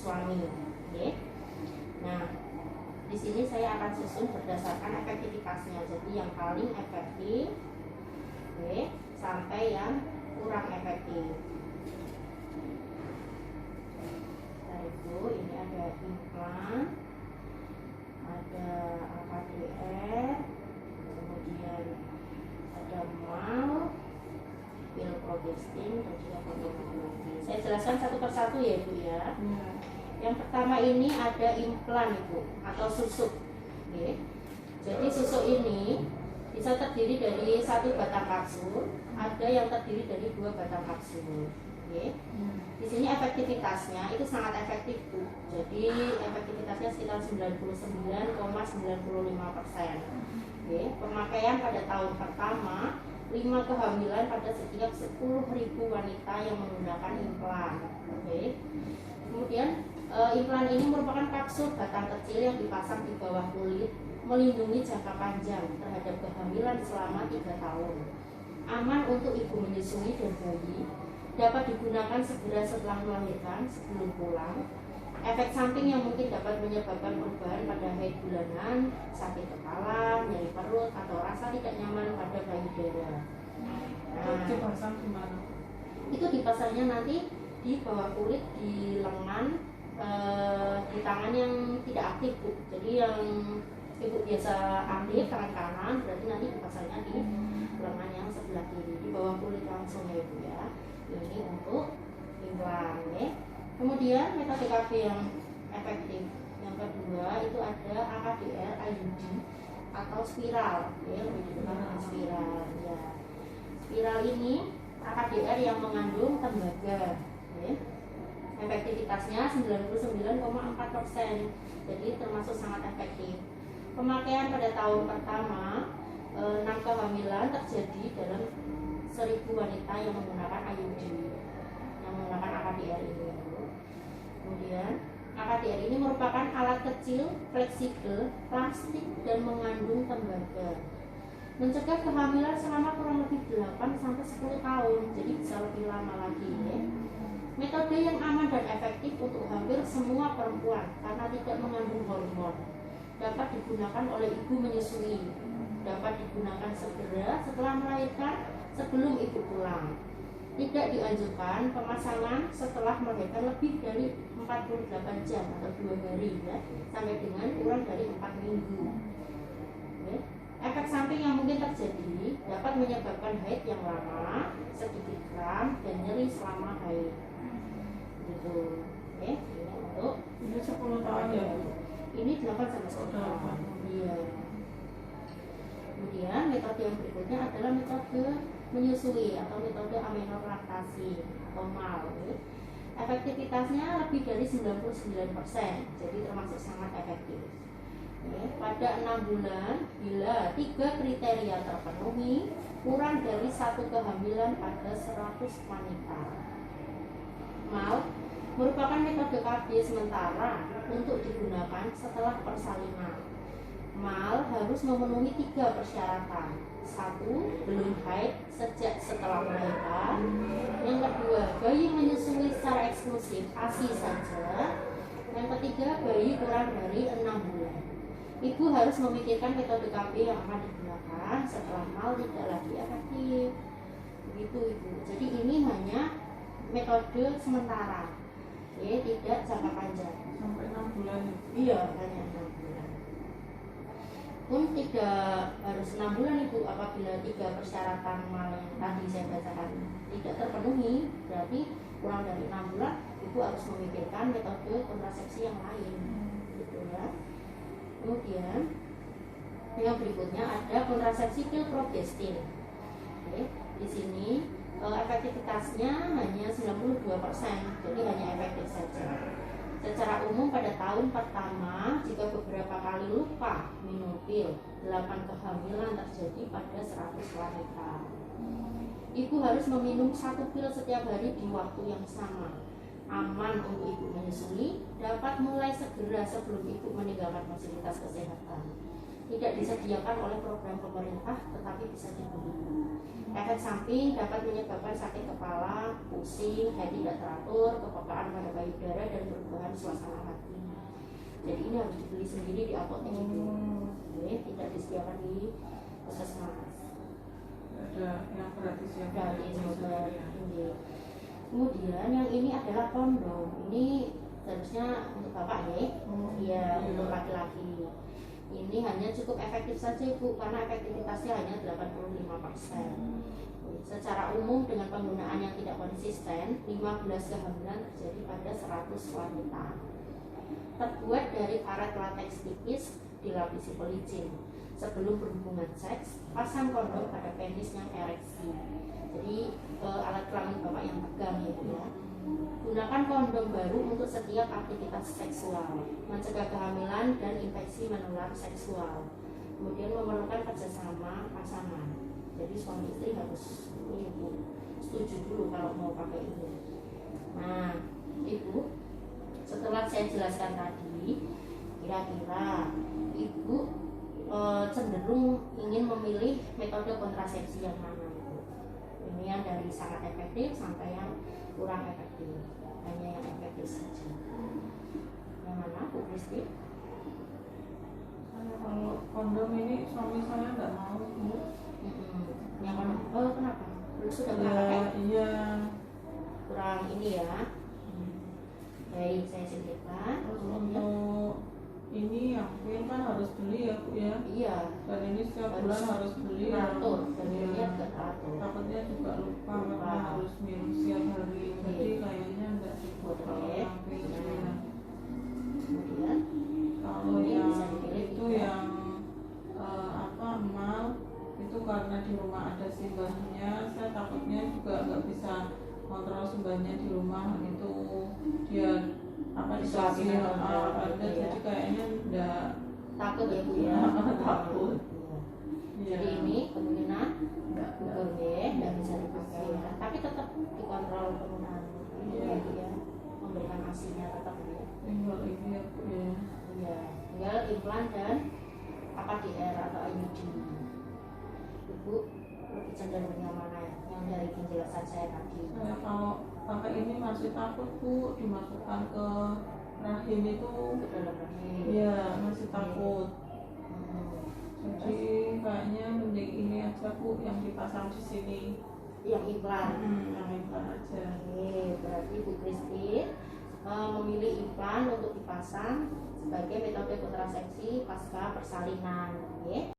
suami. Oke. Nah, di sini saya akan susun berdasarkan efektivitasnya. Jadi yang paling efektif, oke, sampai yang kurang efektif. Nah, itu ini ada implan, ada AKDR, kemudian ada mal, pil progestin, dan juga hormon. Saya jelaskan satu persatu ya Ibu ya. Yang pertama ini ada implan Ibu atau susuk. Oke. Jadi susuk ini bisa terdiri dari satu batang kapsul, ada yang terdiri dari 2 batang kapsul. Oke. Di sini efektivitasnya itu sangat efektif Bu. Jadi efektivitasnya sekitar 99,95%. Oke. Pemakaian pada tahun pertama, 5 kehamilan pada setiap 10.000 wanita yang menggunakan implan. Oke. Kemudian implan ini merupakan kapsul batang kecil yang dipasang di bawah kulit, melindungi jangka panjang terhadap kehamilan selama 3 tahun. Aman untuk ibu menyusui dan bayi, dapat digunakan segera setelah melahirkan sebelum pulang. Efek samping yang mungkin dapat menyebabkan perubahan pada haid bulanan, sakit kepala, nyeri perut, atau rasa tidak nyaman pada payudara. Nah, itu dipasangnya nanti di bawah kulit, di lengan, di tangan yang tidak aktif Bu. Jadi yang Ibu biasa aktif tangan kanan, berarti nanti dipasangnya di lengan yang sebelah kiri, di bawah kulit langsung ya Ibu ya. Ini untuk implan ya. Kemudian metode KB yang efektif yang kedua itu ada AKDR IUD atau spiral ya, lebih dikenal dengan spiral ya. Spiral ini AKDR yang mengandung tembaga ya. Efektivitasnya 99,4%, jadi termasuk sangat efektif. Pemakaian pada tahun pertama, 6 kehamilan terjadi dalam 1.000 wanita yang menggunakan IUD, yang menggunakan AKDR ini. Kemudian AKDR ini merupakan alat kecil, fleksibel, plastik, dan mengandung tembaga. Mencegah kehamilan selama kurang lebih 8-10 tahun, jadi bisa lebih lama lagi ya. Metode yang aman dan efektif untuk hampir semua perempuan karena tidak mengandung hormon. Dapat digunakan oleh ibu menyusui. Dapat digunakan segera setelah melahirkan sebelum ibu pulang. Tidak dianjurkan pemasangan setelah melahirkan lebih dari 48 jam atau 2 hari ya, sampai dengan kurang dari 4 minggu. Oke. Efek samping yang mungkin terjadi dapat menyebabkan haid yang lama, sedikit kram, dan nyeri selama haid. Gitu. Oke, ini untuk ini 10 tahun ya. Ini 8-10 tahun. Iya. Kemudian metode yang berikutnya adalah metode menyusui atau metode aminorelatasi atau MAL. Efektivitasnya lebih dari 99%, jadi termasuk sangat efektif. Pada 6 bulan, bila 3 kriteria terpenuhi, kurang dari 1 kehamilan pada 100 wanita. MAL merupakan metode KB sementara untuk digunakan setelah persalinan. MAL harus memenuhi 3 persyaratan. 1. Belum haid sejak setelah melahirkan. Yang kedua, bayi menyusui secara eksklusif ASI saja. Yang ketiga, bayi kurang dari 6 bulan. Ibu harus memikirkan metode KB yang akan digunakan setelah MAL tidak lagi efektif. Begitu Ibu. Jadi ini hanya metode sementara, ya, tidak jangka panjang. Sampai 6 bulan. Iya, hanya 6 bulan. Pun tidak harus 6 bulan Ibu, apabila 3 persyaratan MAL yang tadi saya bacakan tidak terpenuhi, berarti kurang dari 6 bulan Ibu harus memikirkan metode kontrasepsi yang lain, gitu ya. Kemudian yang berikutnya ada kontrasepsi pil progestin. Oke, di sini efektivitasnya hanya 92%, jadi hanya efektif saja. Secara umum pada tahun pertama, jika beberapa kali lupa minum pil, 8 kehamilan terjadi pada 100 wanita. Ibu harus meminum 1 pil setiap hari di waktu yang sama. Aman untuk ibu menyusui, dapat mulai segera sebelum ibu meninggalkan fasilitas kesehatan. Tidak disediakan oleh program pemerintah, tetapi bisa dibeli. Efek samping dapat menyebabkan sakit kepala, pusing, haid tidak teratur, kepekaan pada payudara, dan perubahan menyenangkan suasana hati. Jadi ini harus dibeli sendiri di apotek itu, tidak disediakan di puskesmas. Ada yang gratis ya. Gratis ini. Kemudian yang ini adalah kondom. Ini seharusnya untuk bapak ya, untuk laki-laki. Ini hanya cukup efektif saja Ibu, karena efektivitasnya hanya 85%. Secara umum dengan penggunaan yang tidak konsisten, 15 kehamilan terjadi pada 100 wanita. Terbuat dari karet lateks tipis dilapisi policin. Sebelum berhubungan seks, pasang kondom pada penis yang ereksi. Jadi alat kelamin bapak yang tegang ya. Gunakan kondom baru untuk setiap aktivitas seksual, mencegah kehamilan dan infeksi menular seksual. Kemudian memerlukan kerjasama pasangan. Jadi suami istri harus setuju dulu kalau mau pakai ini. Nah, Ibu, setelah saya jelaskan tadi, kira-kira Ibu cenderung ingin memilih metode kontrasepsi yang mana? Ini yang dari sangat efektif sampai yang kurang efektif, hanya yang efektif saja. Yang mana, Bu Kristi? Kalau kondom ini suami saya nggak mau Bu. Yang mana? Oh, kenapa? Sudah pernah Ya, pakai? iya. Kurang ini ya. Baik, saya singkirkan. Terus untuk ini yang pil kan harus beli ya Bu ya. Iya. Dan ini setiap bulan harus beli. Teratur, dan Iya. dia juga teratur. Takutnya juga lupa karena harus minum setiap hari. Jadi kayaknya nggak cukup kalau yang pil ya. Kemudian Kalau ini yang bisa dipilih itu juga. yang emal itu karena di rumah ada simbahnya, saya takutnya juga nggak bisa kontrol simbahnya di rumah, itu dia dikasih ada, jadi kayaknya enggak Takut ya Bu ya. takut. Iya. Jadi ini kemungkinan gugur ya, nggak bisa dipakai ya. Tapi tetap dikontrol penggunaan. Iya ya, memberikan asinya tetap ya. Tinggal ini ya Bu ya. Iya, tinggal implan dan AKDR atau IUD. Ibu lebih cenderung yang mana ya? Yang dari penjelasan saya tadi. Saya kalau pakai ini masih takut Bu, dimasukkan ke rahim itu. Ke dalam rahim. Iya, masih takut. Jadi kayaknya mending ini aja Bu yang dipasang di sini. Yang implan. Yang implan aja. Oke, berarti Bu Kristi memilih implan untuk dipasang sebagai metode kontrasepsi pasca persalinan. Oke.